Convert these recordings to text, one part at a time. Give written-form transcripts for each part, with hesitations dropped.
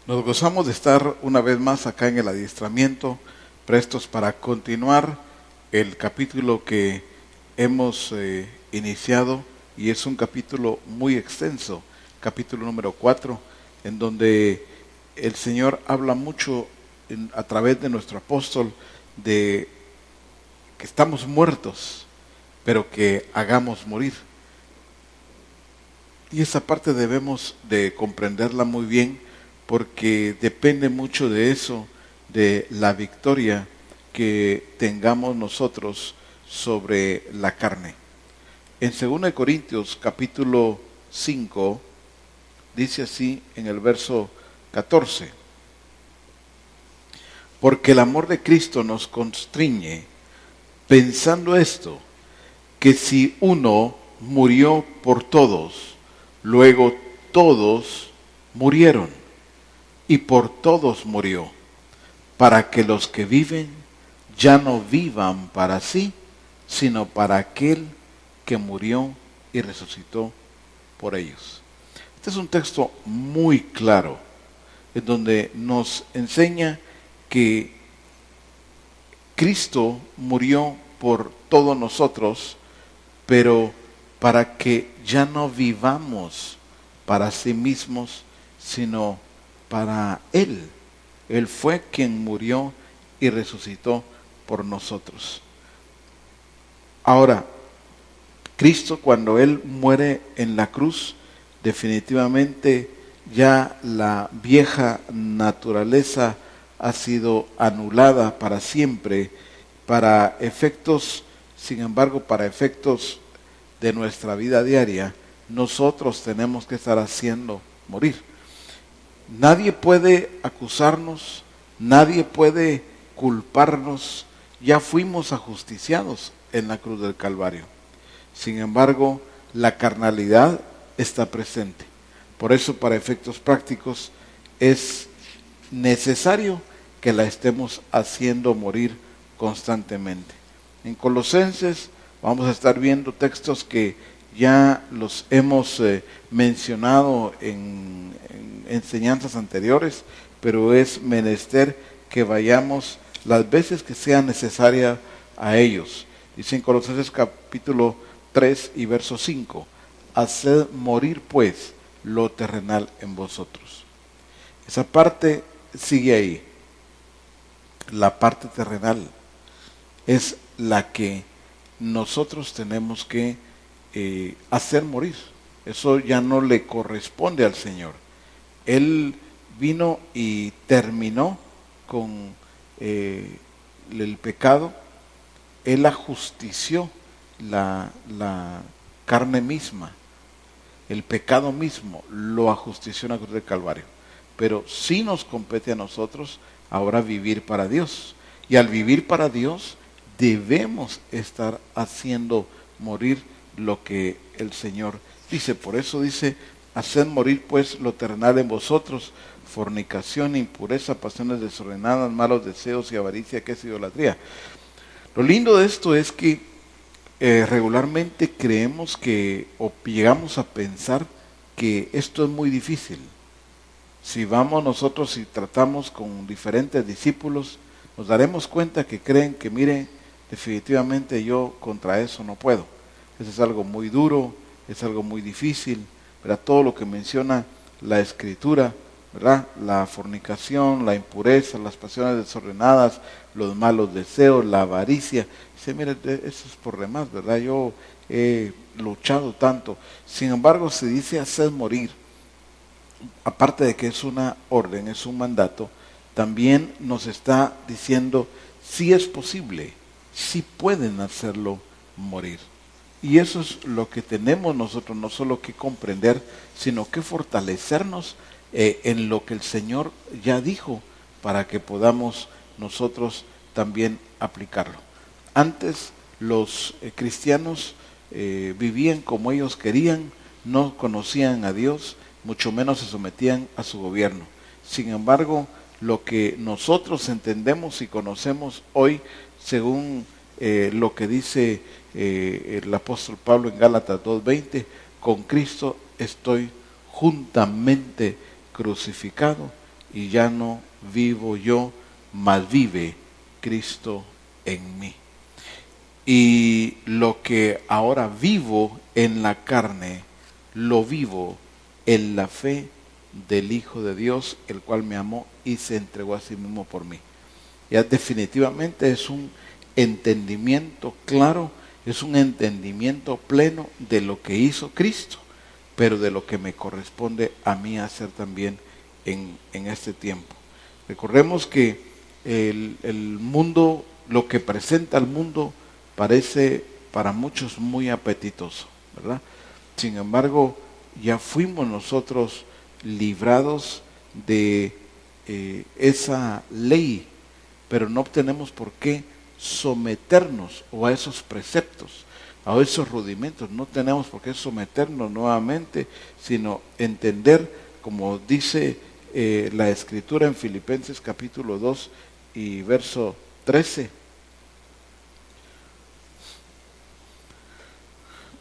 Nos gozamos de estar una vez más acá en el adiestramiento, prestos para continuar el capítulo que hemos iniciado, y es un capítulo muy extenso, capítulo número 4, en donde el Señor habla mucho a través de nuestro apóstol de que estamos muertos, pero que hagamos morir. Y esa parte debemos de comprenderla muy bien, porque depende mucho de eso, de la victoria que tengamos nosotros sobre la carne. En 2 Corintios capítulo 5, dice así en el verso 14: porque el amor de Cristo nos constriñe, pensando esto, que si uno murió por todos, luego todos murieron, y por todos murió, para que los que viven ya no vivan para sí, sino para aquel que murió y resucitó por ellos. Este es un texto muy claro, en donde nos enseña que Cristo murió por todos nosotros, pero para que ya no vivamos para sí mismos, sino para Él. Él fue quien murió y resucitó por nosotros. Ahora, Cristo, cuando Él muere en la cruz, definitivamente ya la vieja naturaleza ha sido anulada para siempre. Para efectos, sin embargo, para efectos de nuestra vida diaria, nosotros tenemos que estar haciendo morir. Nadie puede acusarnos, nadie puede culparnos, ya fuimos ajusticiados en la cruz del Calvario. Sin embargo, la carnalidad está presente. Por eso, para efectos prácticos, es necesario que la estemos haciendo morir constantemente. En Colosenses vamos a estar viendo textos que ya los hemos mencionado en enseñanzas anteriores, pero es menester que vayamos las veces que sea necesaria a ellos. Dice en Colosenses capítulo 3 y verso 5: haced morir pues lo terrenal en vosotros. Esa parte sigue ahí. La parte terrenal es la que nosotros tenemos que hacer morir. Eso ya no le corresponde al Señor. Él vino y terminó con el pecado. Él ajustició la carne misma, el pecado mismo lo ajustició en la cruz del Calvario. Pero sí nos compete a nosotros ahora vivir para Dios. Y al vivir para Dios debemos estar haciendo morir lo que el Señor dice. Por eso dice: haced morir pues lo terrenal en vosotros, fornicación, impureza, pasiones desordenadas, malos deseos y avaricia, que es idolatría. Lo lindo de esto es que regularmente creemos que, o llegamos a pensar que esto es muy difícil. Si vamos nosotros y tratamos con diferentes discípulos, nos daremos cuenta que creen que, mire, definitivamente yo contra eso no puedo. Eso es algo muy duro, es algo muy difícil, ¿verdad? Todo lo que menciona la Escritura, ¿verdad? La fornicación, la impureza, las pasiones desordenadas, los malos deseos, la avaricia. Dice, mire, eso es por demás, ¿verdad? Yo he luchado tanto. Sin embargo, se dice hacer morir. Aparte de que es una orden, es un mandato, también nos está diciendo si es posible, si pueden hacerlo morir. Y eso es lo que tenemos nosotros, no solo que comprender, sino que fortalecernos en lo que el Señor ya dijo, para que podamos nosotros también aplicarlo. Antes los cristianos vivían como ellos querían, no conocían a Dios, mucho menos se sometían a su gobierno. Sin embargo, lo que nosotros entendemos y conocemos hoy, según lo que dice el apóstol Pablo en Gálatas 2:20, con Cristo estoy juntamente crucificado, y ya no vivo yo, mas vive Cristo en mí. Y lo que ahora vivo en la carne, lo vivo en la fe del Hijo de Dios, el cual me amó y se entregó a sí mismo por mí. Ya definitivamente es un entendimiento claro, es un entendimiento pleno de lo que hizo Cristo, pero de lo que me corresponde a mí hacer también en este tiempo. Recordemos que el mundo, lo que presenta el mundo, parece para muchos muy apetitoso, ¿verdad? Sin embargo, ya fuimos nosotros librados de esa ley, pero no tenemos por qué someternos o a esos preceptos, a esos rudimentos. No tenemos por qué someternos nuevamente, sino entender, como dice la Escritura en Filipenses capítulo 2 y verso 13.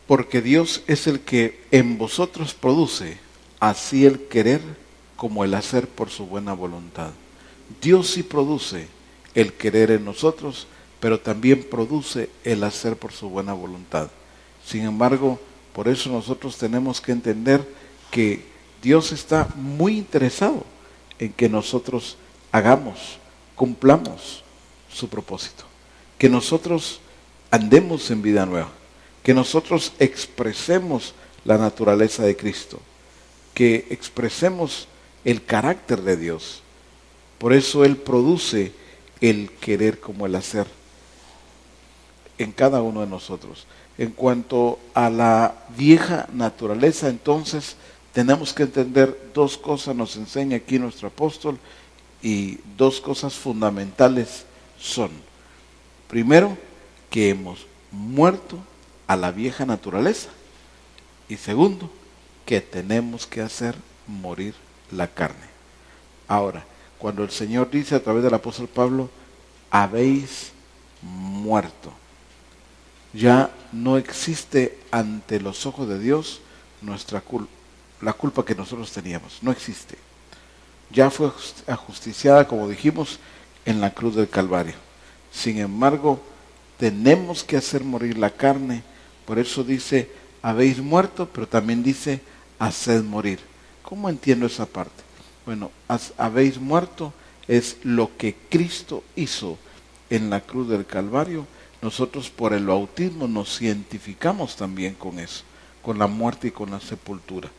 Porque Dios es el que en vosotros produce así el querer como el hacer por su buena voluntad. Dios sí produce el querer en nosotros, pero también produce el hacer por su buena voluntad. Sin embargo, por eso nosotros tenemos que entender que Dios está muy interesado en que nosotros hagamos, cumplamos su propósito, que nosotros andemos en vida nueva, que nosotros expresemos la naturaleza de Cristo, que expresemos el carácter de Dios. Por eso Él produce el querer como el hacer en cada uno de nosotros. En cuanto a la vieja naturaleza, entonces tenemos que entender dos cosas, nos enseña aquí nuestro apóstol, y dos cosas fundamentales son: primero, que hemos muerto a la vieja naturaleza, y segundo, que tenemos que hacer morir la carne. Ahora, cuando el Señor dice a través del apóstol Pablo, habéis muerto, ya no existe ante los ojos de Dios nuestra culpa, la culpa que nosotros teníamos, no existe. Ya fue ajusticiada, como dijimos, en la cruz del Calvario. Sin embargo, tenemos que hacer morir la carne. Por eso dice, habéis muerto, pero también dice, haced morir. ¿Cómo entiendo esa parte? Bueno, habéis muerto es lo que Cristo hizo en la cruz del Calvario. Nosotros por el bautismo nos identificamos también con eso, con la muerte y con la sepultura,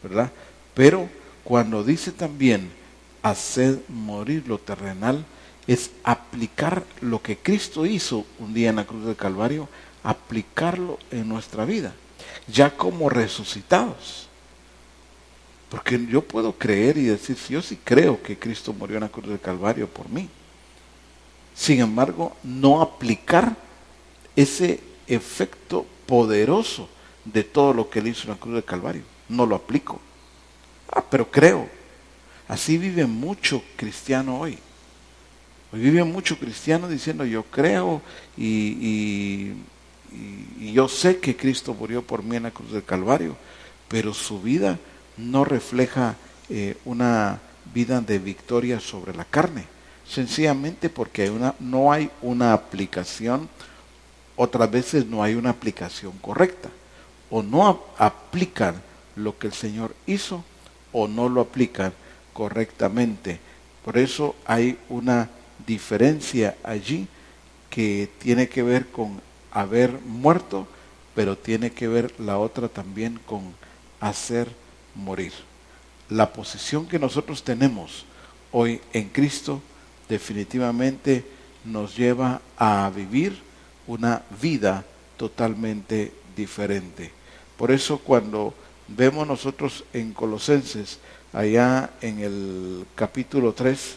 ¿verdad? Pero cuando dice también, haced morir lo terrenal, es aplicar lo que Cristo hizo un día en la cruz del Calvario, aplicarlo en nuestra vida, ya como resucitados. Porque yo puedo creer y decir, yo sí creo que Cristo murió en la cruz del Calvario por mí. Sin embargo, no aplicar ese efecto poderoso de todo lo que Él hizo en la cruz del Calvario. No lo aplico. Pero creo. Así vive mucho cristiano hoy. Hoy vive mucho cristiano diciendo, yo creo y yo sé que Cristo murió por mí en la cruz del Calvario, pero su vida no refleja una vida de victoria sobre la carne, sencillamente porque no hay una aplicación, otras veces no hay una aplicación correcta, o no aplican lo que el Señor hizo, o no lo aplican correctamente. Por eso hay una diferencia allí que tiene que ver con haber muerto, pero tiene que ver la otra también con hacer morir. La posición que nosotros tenemos hoy en Cristo definitivamente nos lleva a vivir una vida totalmente diferente. Por eso cuando vemos nosotros en Colosenses, allá en el capítulo 3,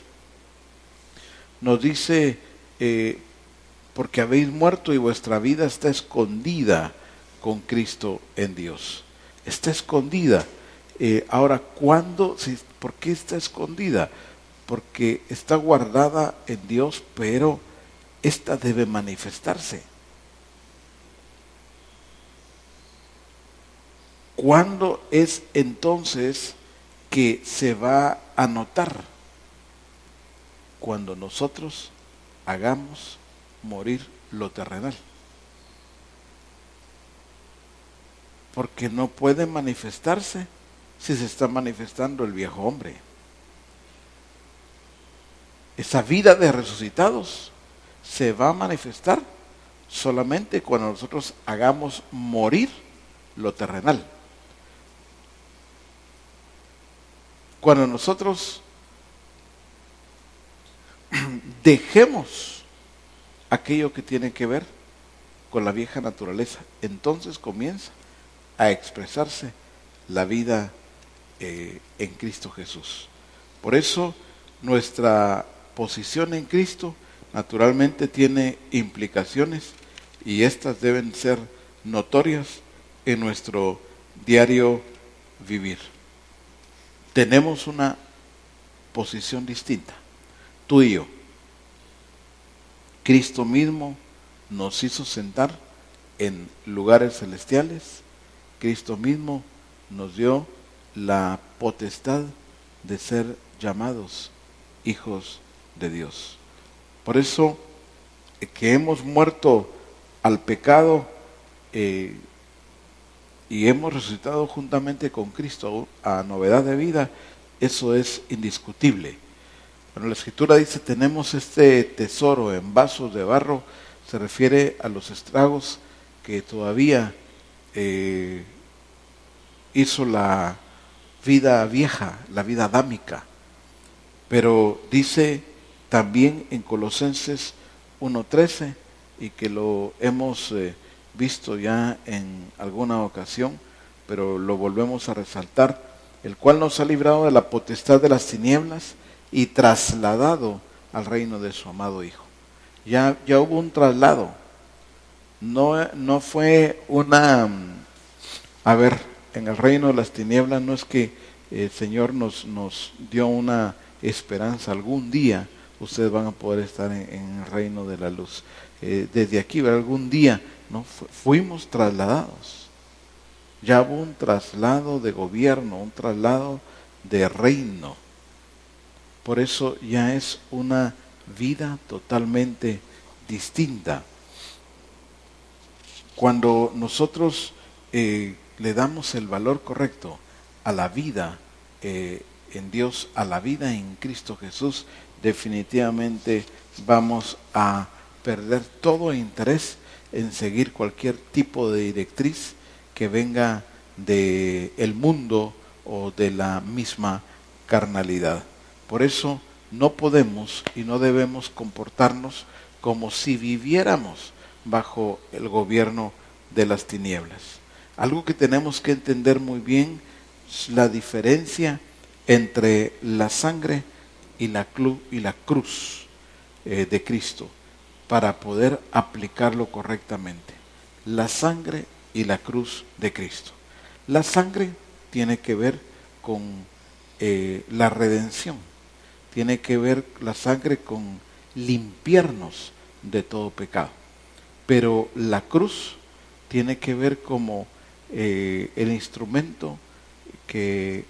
nos dice, porque habéis muerto y vuestra vida está escondida con Cristo en Dios. Está escondida. Ahora, ¿por qué está escondida? Porque está guardada en Dios, pero esta debe manifestarse. ¿Cuándo es entonces que se va a notar? cuando nosotros hagamos morir lo terrenal. Porque no puede manifestarse si se está manifestando el viejo hombre. Esa vida de resucitados se va a manifestar solamente cuando nosotros hagamos morir lo terrenal. Cuando nosotros dejemos aquello que tiene que ver con la vieja naturaleza, entonces comienza a expresarse la vida en Cristo Jesús. Por eso nuestra posición en Cristo naturalmente tiene implicaciones y estas deben ser notorias en nuestro diario vivir. Tenemos una posición distinta, tú y yo. Cristo mismo nos hizo sentar en lugares celestiales. Cristo mismo nos dio la potestad de ser llamados hijos de Dios. Por eso que hemos muerto al pecado y hemos resucitado juntamente con Cristo a novedad de vida, eso es indiscutible. Cuando la Escritura dice tenemos este tesoro en vasos de barro, se refiere a los estragos que todavía hizo la vida vieja, la vida adámica. Pero dice también en Colosenses 1:13, y que lo hemos visto ya en alguna ocasión, pero lo volvemos a resaltar, el cual nos ha librado de la potestad de las tinieblas y trasladado al reino de su amado Hijo. Ya hubo un traslado. No fue una... en el reino de las tinieblas no es que el Señor nos dio una esperanza. Algún día ustedes van a poder estar en el reino de la luz. Desde aquí, algún día, ¿no? Fuimos trasladados. Ya hubo un traslado de gobierno, un traslado de reino. Por eso ya es una vida totalmente distinta. Cuando nosotros le damos el valor correcto a la vida en Dios, a la vida en Cristo Jesús, definitivamente vamos a perder todo interés en seguir cualquier tipo de directriz que venga del mundo o de la misma carnalidad. Por eso no podemos y no debemos comportarnos como si viviéramos bajo el gobierno de las tinieblas. Algo que tenemos que entender muy bien es la diferencia entre la sangre y la cruz de Cristo para poder aplicarlo correctamente. La sangre y la cruz de Cristo. La sangre tiene que ver con la redención. Tiene que ver la sangre con limpiarnos de todo pecado. Pero la cruz tiene que ver como el instrumento que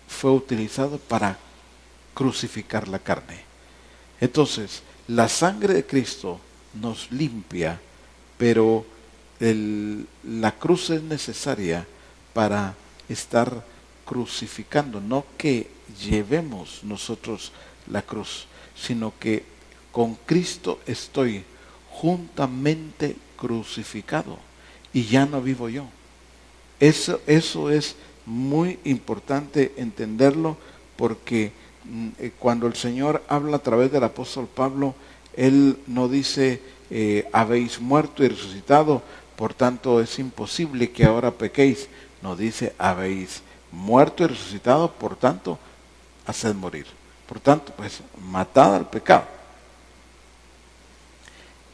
fue utilizado para crucificar la carne. Entonces, la sangre de Cristo nos limpia, pero la cruz es necesaria para estar crucificando, no que llevemos nosotros la cruz, sino que con Cristo estoy juntamente crucificado y ya no vivo yo. Eso es muy importante entenderlo, porque cuando el Señor habla a través del apóstol Pablo, Él no dice habéis muerto y resucitado, por tanto es imposible que ahora pequéis. No, dice habéis muerto y resucitado, por tanto haced morir. Por tanto, pues matad al pecado.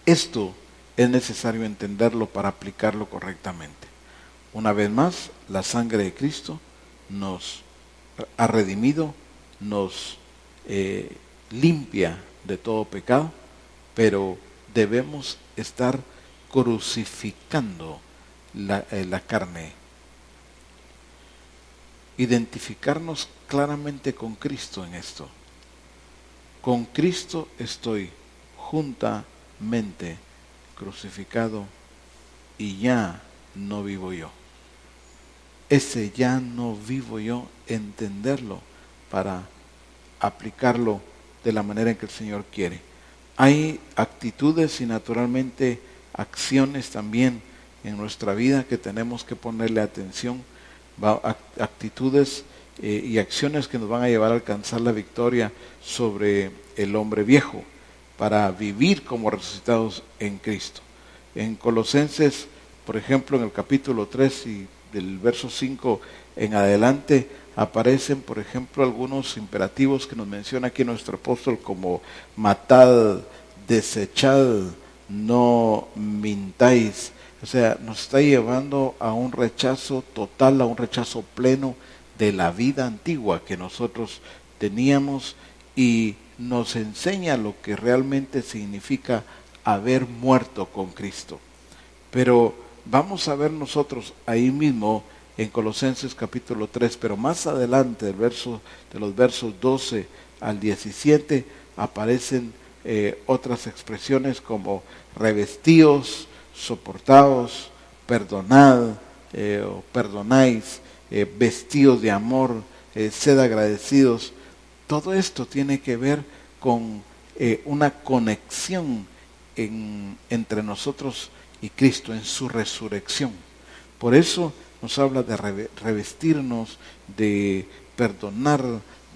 Esto es necesario entenderlo para aplicarlo correctamente. Una vez más, la sangre de Cristo nos ha redimido, nos limpia de todo pecado, pero debemos estar crucificando la carne. Identificarnos claramente con Cristo en esto. con Cristo estoy juntamente crucificado y ya no vivo yo. Ese ya no vivo yo, entenderlo para aplicarlo de la manera en que el Señor quiere. Hay actitudes y naturalmente acciones también en nuestra vida que tenemos que ponerle atención, actitudes y acciones que nos van a llevar a alcanzar la victoria sobre el hombre viejo para vivir como resucitados en Cristo. En Colosenses, por ejemplo, en el capítulo 3 y del verso 5 en adelante, aparecen, por ejemplo, algunos imperativos que nos menciona aquí nuestro apóstol, como matad, desechad, no mintáis. O sea, nos está llevando a un rechazo total, a un rechazo pleno de la vida antigua que nosotros teníamos, y nos enseña lo que realmente significa haber muerto con Cristo. Pero vamos a ver nosotros ahí mismo en Colosenses capítulo 3, pero más adelante de los versos 12 al 17 aparecen otras expresiones como revestíos, soportaos, perdonad o perdonáis, vestidos de amor, sed agradecidos. Todo esto tiene que ver con una conexión entre nosotros y Cristo en su resurrección. Por eso nos habla de revestirnos, de perdonar,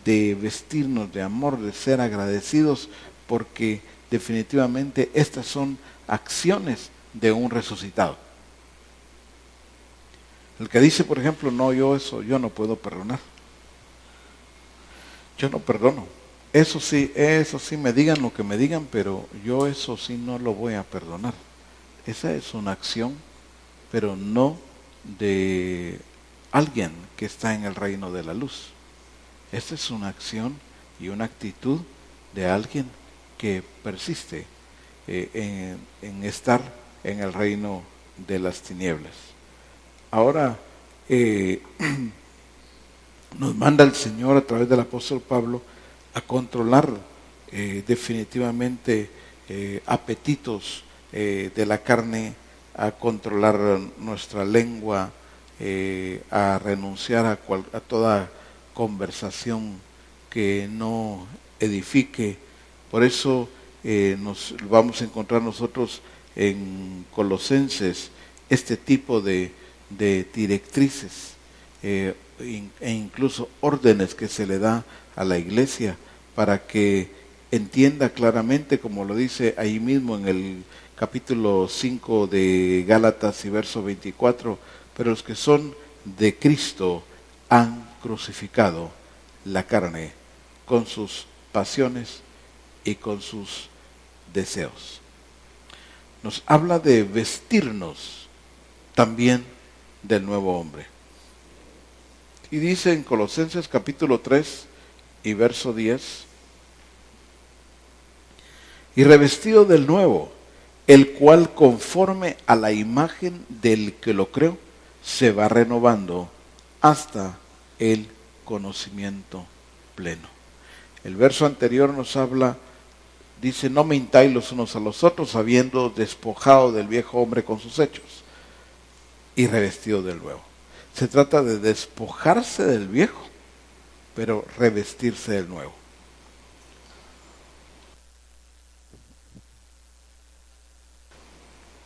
de vestirnos de amor, de ser agradecidos, porque definitivamente estas son acciones de un resucitado. El que dice, por ejemplo, no, yo no puedo perdonar. Yo no perdono. Eso sí, me digan lo que me digan, pero yo eso sí no lo voy a perdonar. Esa es una acción, pero no de alguien que está en el reino de la luz. Esta es una acción y una actitud de alguien que persiste en estar en el reino de las tinieblas. Ahora, nos manda el Señor a través del apóstol Pablo a controlar definitivamente apetitos de la carne, a controlar nuestra lengua, a renunciar a toda conversación que no edifique. Por eso nos vamos a encontrar nosotros en Colosenses este tipo de directrices e incluso órdenes que se le da a la iglesia para que entienda claramente, como lo dice ahí mismo en el capítulo 5 de Gálatas y verso 24, pero los que son de Cristo han crucificado la carne con sus pasiones y con sus deseos. Nos habla de vestirnos también del nuevo hombre. Y dice en Colosenses capítulo 3 y verso 10, y revestido del nuevo, el cual conforme a la imagen del que lo creó, se va renovando hasta el conocimiento pleno. El verso anterior nos habla, dice, no mintáis los unos a los otros, habiendo despojado del viejo hombre con sus hechos, y revestido del nuevo. Se trata de despojarse del viejo, pero revestirse del nuevo.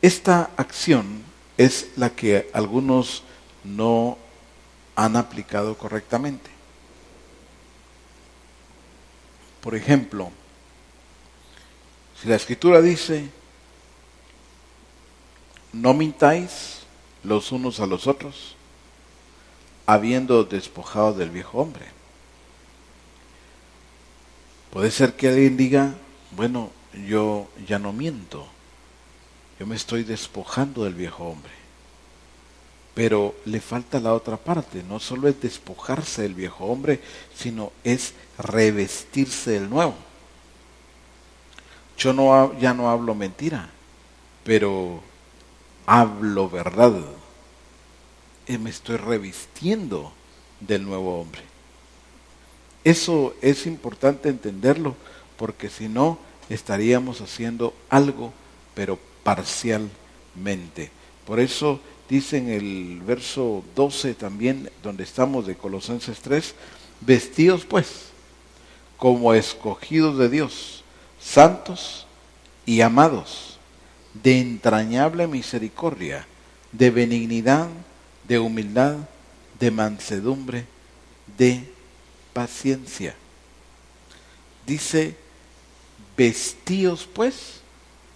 Esta acción es la que algunos no han aplicado correctamente. Por ejemplo, si la Escritura dice, no mintáis los unos a los otros, habiendo despojado del viejo hombre. Puede ser que alguien diga, bueno, yo ya no miento, yo me estoy despojando del viejo hombre. Pero le falta la otra parte, no solo es despojarse del viejo hombre, sino es revestirse del nuevo. Yo ya no hablo mentira, pero hablo verdad. Me estoy revistiendo del nuevo hombre. Eso es importante entenderlo, porque si no, estaríamos haciendo algo, pero parcialmente. Por eso dice en el verso 12 también, donde estamos de Colosenses 3, vestidos pues como escogidos de Dios, santos y amados, de entrañable misericordia, de benignidad, de humildad, de mansedumbre, de paciencia. Dice, vestíos pues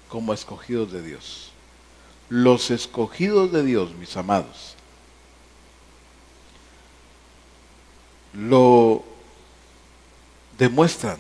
como escogidos de Dios. Los escogidos de Dios, mis amados, lo demuestran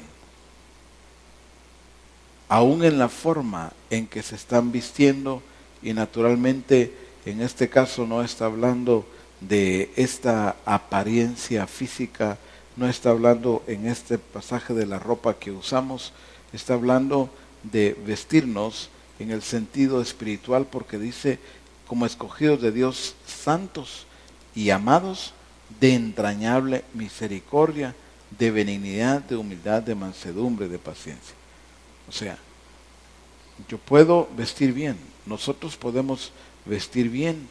aún en la forma en que se están vistiendo, y naturalmente en este caso no está hablando de esta apariencia física, no está hablando en este pasaje de la ropa que usamos, está hablando de vestirnos en el sentido espiritual, porque dice como escogidos de Dios, santos y amados, de entrañable misericordia, de benignidad, de humildad, de mansedumbre, de paciencia. O sea, yo puedo vestir bien, nosotros podemos vestir bien.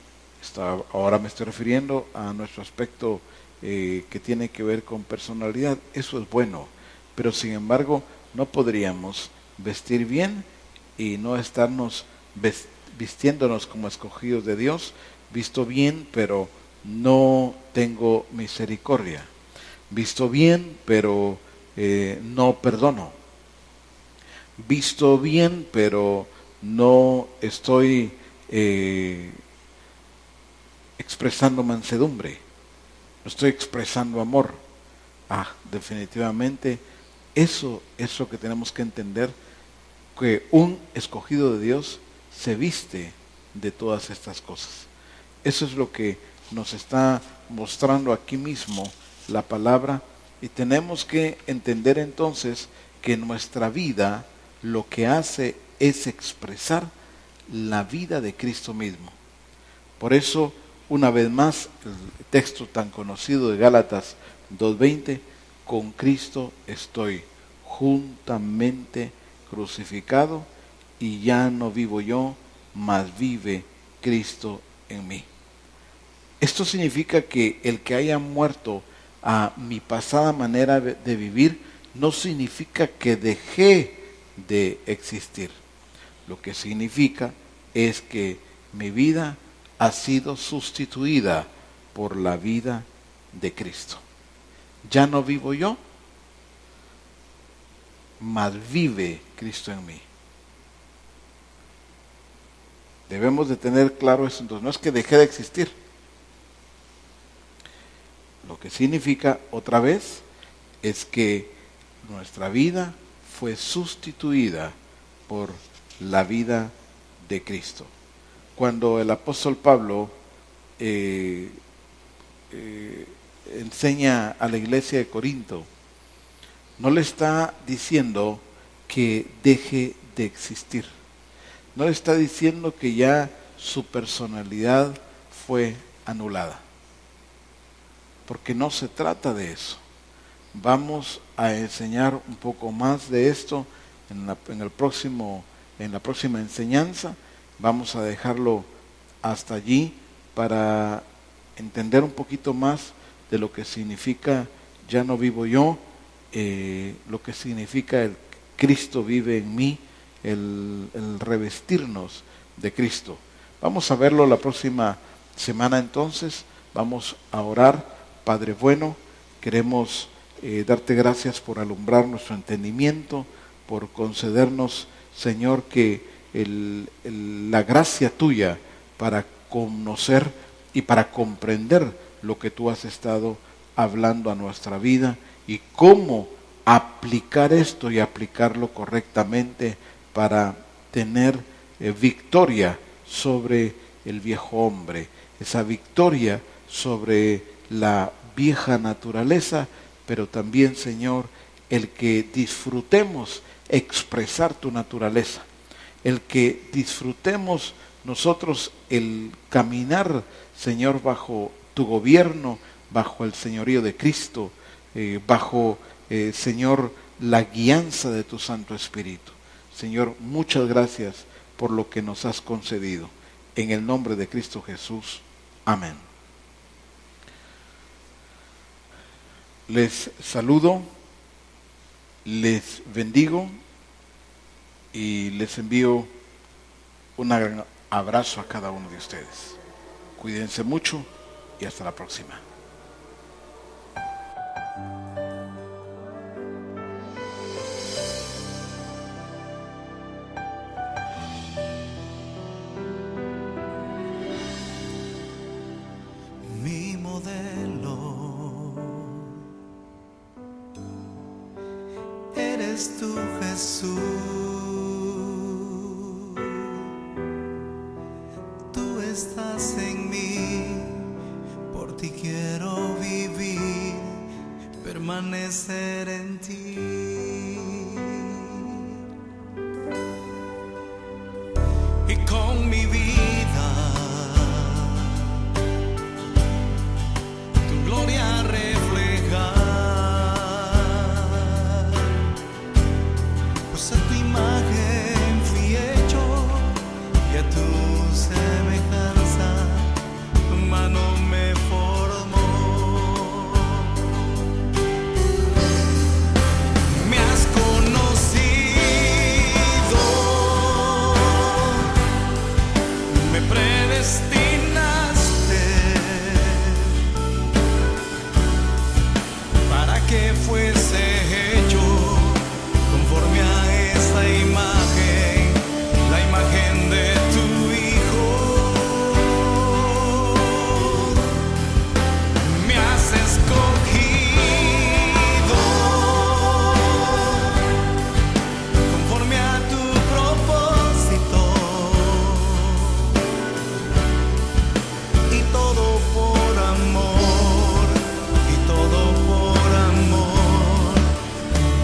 Ahora me estoy refiriendo a nuestro aspecto que tiene que ver con personalidad. Eso es bueno, pero sin embargo no podríamos vestir bien y no estarnos vistiéndonos como escogidos de Dios. Visto bien, pero no tengo misericordia. Visto bien, pero no perdono. Visto bien, pero no estoy expresando mansedumbre, no estoy expresando amor. Definitivamente eso es lo que tenemos que entender, que un escogido de Dios se viste de todas estas cosas. Eso es lo que nos está mostrando aquí mismo la palabra, y tenemos que entender entonces que nuestra vida lo que hace es expresar la vida de Cristo mismo. Por eso, una vez más, el texto tan conocido de Gálatas 2:20, con Cristo estoy juntamente crucificado, y ya no vivo yo, mas vive Cristo en mí. Esto significa que el que haya muerto a mi pasada manera de vivir no significa que dejé de existir. Lo que significa es que mi vida ha sido sustituida por la vida de Cristo. Ya no vivo yo, mas vive Cristo en mí. Debemos de tener claro eso. Entonces, no es que dejé de existir. Lo que significa, otra vez, es que nuestra vida fue sustituida por la vida de Cristo. Cuando el apóstol Pablo enseña a la iglesia de Corinto, no le está diciendo que deje de existir. No le está diciendo que ya su personalidad fue anulada. Porque no se trata de eso. Vamos a enseñar un poco más de esto en la próxima enseñanza. Vamos a dejarlo hasta allí para entender un poquito más de lo que significa ya no vivo yo, lo que significa el Cristo vive en mí, el revestirnos de Cristo. Vamos a verlo la próxima semana entonces. Vamos a orar. Padre bueno, queremos darte gracias por alumbrar nuestro entendimiento, por concedernos, Señor, que la gracia tuya para conocer y para comprender lo que tú has estado hablando a nuestra vida y cómo aplicar esto y aplicarlo correctamente para tener victoria sobre el viejo hombre, esa victoria sobre la vieja naturaleza, pero también, Señor, el que disfrutemos expresar tu naturaleza, el que disfrutemos nosotros el caminar, Señor, bajo tu gobierno, bajo el señorío de Cristo, bajo, Señor, la guianza de tu Santo Espíritu. Señor, muchas gracias por lo que nos has concedido. En el nombre de Cristo Jesús. Amén. Les saludo, les bendigo y les envío un gran abrazo a cada uno de ustedes. Cuídense mucho y hasta la próxima. Mi modelo eres tú, Jesús. Tú estás en mí, por ti quiero vivir, permanecer en ti. Y con mi vida tu gloria reflejar, pues a tu imagen fui hecho y a tu semejanza tu mano me formó. Me has conocido, me predestinaste para que fuese hecho conforme a esa imagen, la imagen de tu Hijo. Me has escogido conforme a tu propósito, y todo por amor, y todo por amor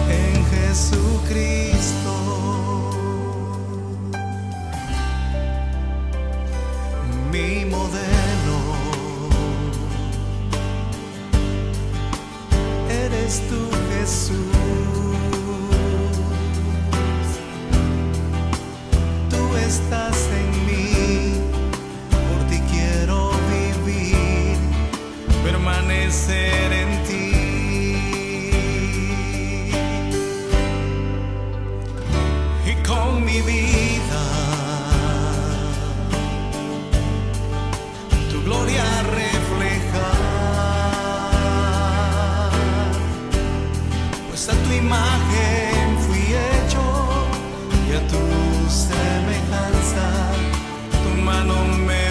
en Jesucristo. Mi modelo eres tú, Jesús. Tú estás en mí, por ti quiero vivir, permanecer en ti. Y con mi vida tu gloria reflejar, pues a tu imagen fui hecho y a tu semejanza tu mano me